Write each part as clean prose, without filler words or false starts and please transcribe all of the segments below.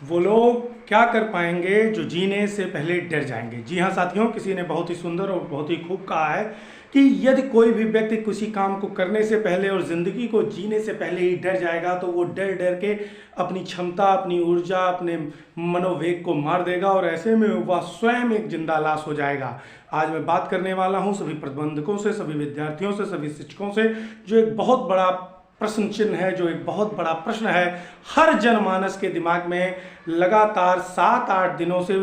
वो लोग क्या कर पाएंगे जो जीने से पहले डर जाएंगे। जी हाँ साथियों, किसी ने बहुत ही सुंदर और बहुत ही खूब कहा है कि यदि कोई भी व्यक्ति किसी काम को करने से पहले और ज़िंदगी को जीने से पहले ही डर जाएगा तो वो डर डर के अपनी क्षमता, अपनी ऊर्जा, अपने मनोवेग को मार देगा और ऐसे में वह स्वयं एक जिंदा लाश हो जाएगा। आज मैं बात करने वाला हूँ सभी प्रबंधकों से, सभी विद्यार्थियों से, सभी शिक्षकों से, जो एक बहुत बड़ा प्रश्न चिन्ह है, जो एक बहुत बड़ा प्रश्न है हर जनमानस के दिमाग में। लगातार 7-8 दिनों से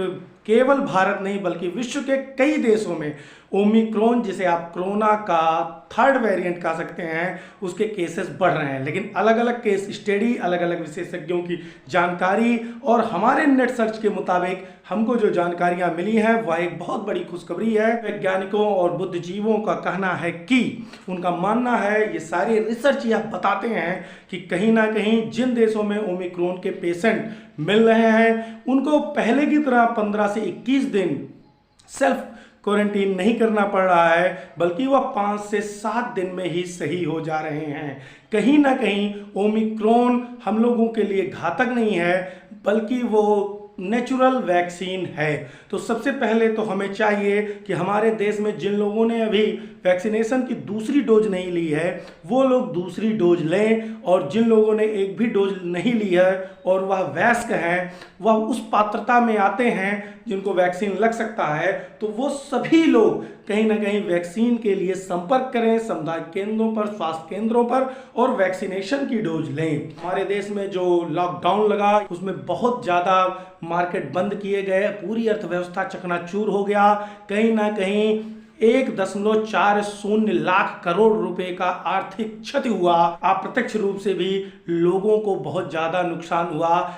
केवल भारत नहीं बल्कि विश्व के कई देशों में ओमिक्रॉन, जिसे आप कोरोना का थर्ड वेरिएंट कह सकते हैं, उसके केसेस बढ़ रहे हैं। लेकिन अलग अलग केस स्टडी, अलग अलग विशेषज्ञों की जानकारी और हमारे नेट सर्च के मुताबिक हमको जो जानकारियां मिली हैं वह एक बहुत बड़ी खुशखबरी है। वैज्ञानिकों और बुद्धिजीवों का कहना है कि उनका मानना है, ये सारे रिसर्च यह बताते हैं कि कहीं ना कहीं जिन देशों में ओमिक्रॉन के पेशेंट मिल रहे हैं उनको पहले की तरह 15 से 21 दिन सेल्फ क्वारंटीन नहीं करना पड़ रहा है, बल्कि वह 5 से 7 दिन में ही सही हो जा रहे हैं। कहीं ना कहीं ओमिक्रॉन हम लोगों के लिए घातक नहीं है, बल्कि वो नेचुरल वैक्सीन है। तो सबसे पहले तो हमें चाहिए कि हमारे देश में जिन लोगों ने अभी वैक्सीनेशन की दूसरी डोज नहीं ली है वो लोग दूसरी डोज लें, और जिन लोगों ने एक भी डोज नहीं ली है और वह वयस्क हैं, वह उस पात्रता में आते हैं जिनको वैक्सीन लग सकता है, तो वो सभी लोग कहीं ना कहीं वैक्सीन के लिए संपर्क करें सामुदायिक केंद्रों पर, स्वास्थ्य केंद्रों पर, और वैक्सीनेशन की डोज लें। हमारे देश में जो लॉकडाउन लगा उसमें बहुत ज़्यादा मार्केट बंद किए गए, पूरी अर्थव्यवस्था चकनाचूर हो गया। कहीं ना कहीं 1.40 लाख करोड़ रुपए का आर्थिक क्षति हुआ। अप्रत्यक्ष रूप से भी लोगों को बहुत ज़्यादा नुकसान हुआ।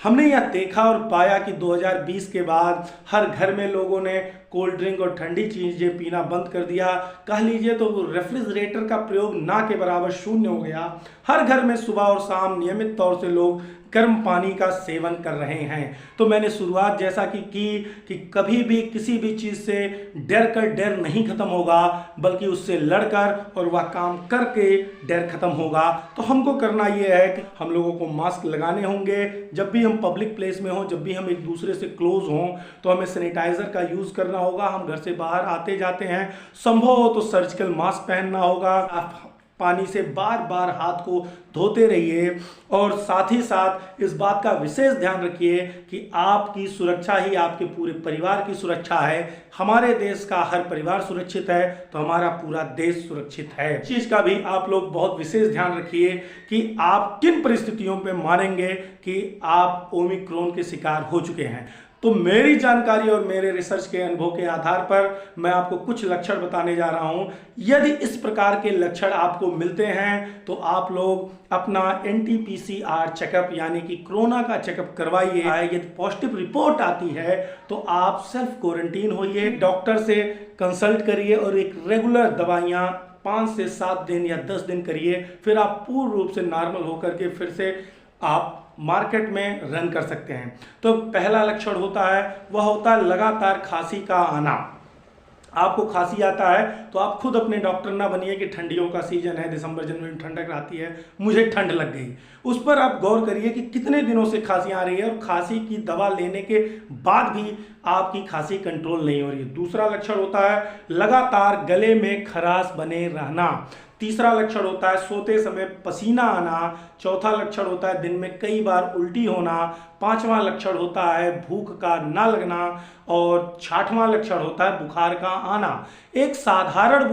हमने यह देखा और पाया कि 2020 के बाद हर घर में लोगों ने कोल्ड ड्रिंक और ठंडी चीज़ें पीना बंद कर दिया। कह लीजिए तो रेफ्रिजरेटर का प्रयोग ना के बराबर शून्य हो गया। हर घर में सुबह और शाम नियमित तौर से लोग गर्म पानी का सेवन कर रहे हैं। तो मैंने शुरुआत जैसा कि कभी भी किसी भी चीज़ से डर कर डर नहीं खत्म होगा, बल्कि उससे लड़कर और वह काम करके डर खत्म होगा। तो हमको करना यह है कि हम लोगों को मास्क लगाने होंगे। जब भी हम पब्लिक प्लेस में हों, जब भी हम एक दूसरे से क्लोज हों, तो हमें सैनिटाइजर का यूज़ करना होगा। हम घर से बाहर आते जाते हैं, संभव हो तो सर्जिकल मास्क पहनना होगा। आप पानी से बार बार हाथ को धोते रहिए, और साथ ही साथ इस बात का विशेष ध्यान रखिए कि आपकी सुरक्षा ही आपके पूरे परिवार की सुरक्षा है। हमारे देश का हर परिवार सुरक्षित है तो हमारा पूरा देश सुरक्षित है। इस चीज़ का भी आप लोग बहुत विशेष ध्यान रखिए कि आप किन परिस्थितियों पे मानेंगे कि आप ओमिक्रॉन के शिकार हो चुके हैं। तो मेरी जानकारी और मेरे रिसर्च के अनुभव के आधार पर मैं आपको कुछ लक्षण बताने जा रहा हूं। यदि इस प्रकार के लक्षण आपको मिलते हैं तो आप लोग अपना NT-PCR चेकअप यानी कि कोरोना का चेकअप करवाइए। यदि पॉजिटिव रिपोर्ट आती है तो आप सेल्फ क्वारंटीन होइए, डॉक्टर से कंसल्ट करिए और एक रेगुलर दवाइयाँ 5 से 7 दिन या 10 दिन करिए। फिर आप पूर्ण रूप से नॉर्मल होकर के फिर से आप मार्केट में रन कर सकते हैं। तो पहला लक्षण होता है, वह होता है लगातार खांसी का आना। आपको खांसी आता है तो आप खुद अपने डॉक्टर ना बनिए कि ठंडियों का सीजन है, दिसंबर जनवरी में ठंडक आती है, मुझे ठंड लग गई। उस पर आप गौर करिए कि कितने दिनों से खांसी आ रही है और खांसी की दवा लेने के बाद भी आपकी खांसी कंट्रोल नहीं हो रही है। दूसरा लक्षण होता है लगातार गले में खराश बने रहना। तीसरा लक्षण होता है सोते समय पसीना आना। चौथा लक्षण होता है दिन में कई बार उल्टी होना। पांचवा लक्षण होता है भूख का ना लगना, और छठवां लक्षण होता है बुखार का आना। एक साधारण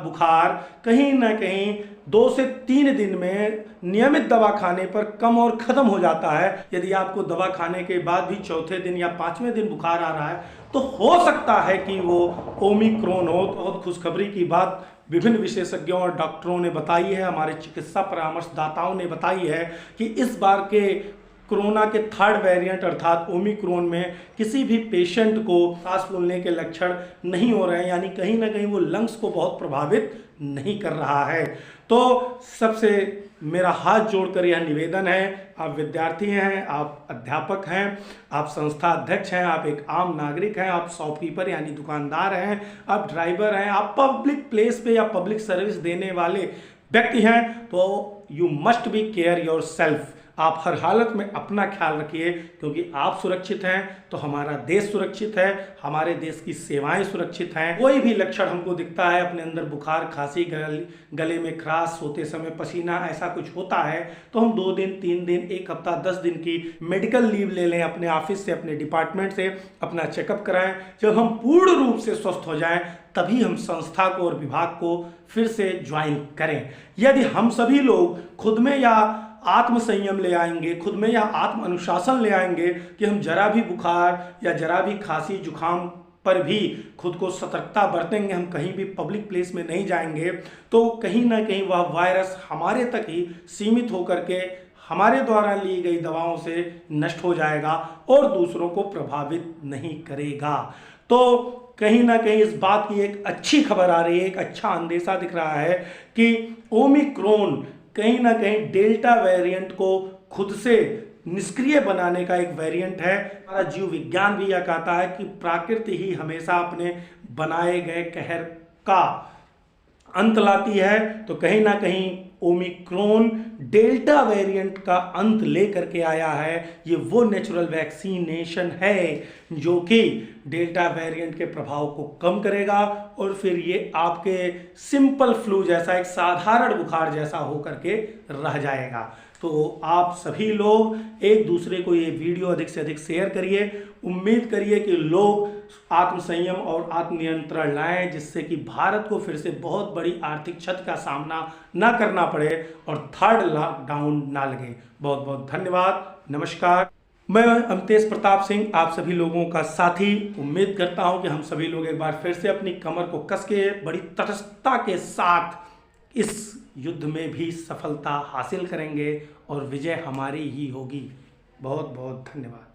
बुखार कहीं ना कहीं 2 से 3 दिन में नियमित दवा खाने पर कम और खत्म हो जाता है। यदि आपको दवा खाने के बाद भी चौथे दिन या 5वें दिन बुखार आ रहा है तो हो सकता है कि वो ओमिक्रॉन हो। बहुत खुशखबरी की बात विभिन्न विशेषज्ञों और डॉक्टरों ने बताई है, हमारे चिकित्सा परामर्शदाताओं ने बताई है कि इस बार के कोरोना के थर्ड वेरिएंट अर्थात ओमिक्रॉन में किसी भी पेशेंट को सांस फूलने के लक्षण नहीं हो रहे हैं, यानी कहीं ना कहीं वो लंग्स को बहुत प्रभावित नहीं कर रहा है। तो सबसे मेरा हाथ जोड़कर यह निवेदन है, आप विद्यार्थी हैं, आप अध्यापक हैं, आप संस्था अध्यक्ष हैं, आप एक आम नागरिक हैं, आप शॉपकीपर यानी दुकानदार हैं, आप ड्राइवर हैं, आप पब्लिक प्लेस पे या पब्लिक सर्विस देने वाले व्यक्ति हैं, तो you must be care your self. आप हर हालत में अपना ख्याल रखिए, क्योंकि आप सुरक्षित हैं तो हमारा देश सुरक्षित है, हमारे देश की सेवाएं सुरक्षित हैं। कोई भी लक्षण हमको दिखता है, अपने अंदर बुखार, खांसी, गले में खराश, सोते समय पसीना, ऐसा कुछ होता है तो हम 2 दिन, 3 दिन, 1 हफ्ता, 10 दिन की मेडिकल लीव ले लें, अपने ऑफिस से, अपने डिपार्टमेंट से अपना चेकअप कराएं। जब हम पूर्ण रूप से स्वस्थ हो जाएं तभी हम संस्था को और विभाग को फिर से ज्वाइन करें। यदि हम सभी लोग खुद में या आत्म संयम ले आएंगे, खुद में या आत्म अनुशासन ले आएंगे कि हम जरा भी बुखार या जरा भी खांसी जुकाम पर भी खुद को सतर्कता बरतेंगे, हम कहीं भी पब्लिक प्लेस में नहीं जाएंगे, तो कहीं ना कहीं वह वायरस हमारे तक ही सीमित होकर के हमारे द्वारा ली गई दवाओं से नष्ट हो जाएगा और दूसरों को प्रभावित नहीं करेगा। तो कहीं ना कहीं इस बात की एक अच्छी खबर आ रही है, एक अच्छा अंदेशा दिख रहा है कि ओमिक्रॉन कहीं ना कहीं डेल्टा वेरिएंट को खुद से निष्क्रिय बनाने का एक वेरिएंट है। हमारा जीव विज्ञान भी यह कहता है कि प्रकृति ही हमेशा अपने बनाए गए कहर का अंत लाती है। तो कहीं ना कहीं ओमिक्रॉन डेल्टा वेरिएंट का अंत लेकर के आया है। ये वो नेचुरल वैक्सीनेशन है जो कि डेल्टा वेरिएंट के प्रभाव को कम करेगा और फिर ये आपके सिंपल फ्लू जैसा, एक साधारण बुखार जैसा होकर के रह जाएगा। तो आप सभी लोग एक दूसरे को ये वीडियो अधिक से अधिक शेयर करिए। उम्मीद करिए कि लोग आत्मसंयम और आत्मनियंत्रण लाएं, जिससे कि भारत को फिर से बहुत बड़ी आर्थिक क्षति का सामना ना करना पड़े और थर्ड लॉकडाउन ना लगे। बहुत बहुत धन्यवाद। नमस्कार। मैं अमितेश प्रताप सिंह, आप सभी लोगों का साथी। उम्मीद करता हूं कि हम सभी लोग एक बार फिर से अपनी कमर को कस के बड़ी तटस्थता के साथ इस युद्ध में भी सफलता हासिल करेंगे और विजय हमारी ही होगी। बहुत बहुत धन्यवाद।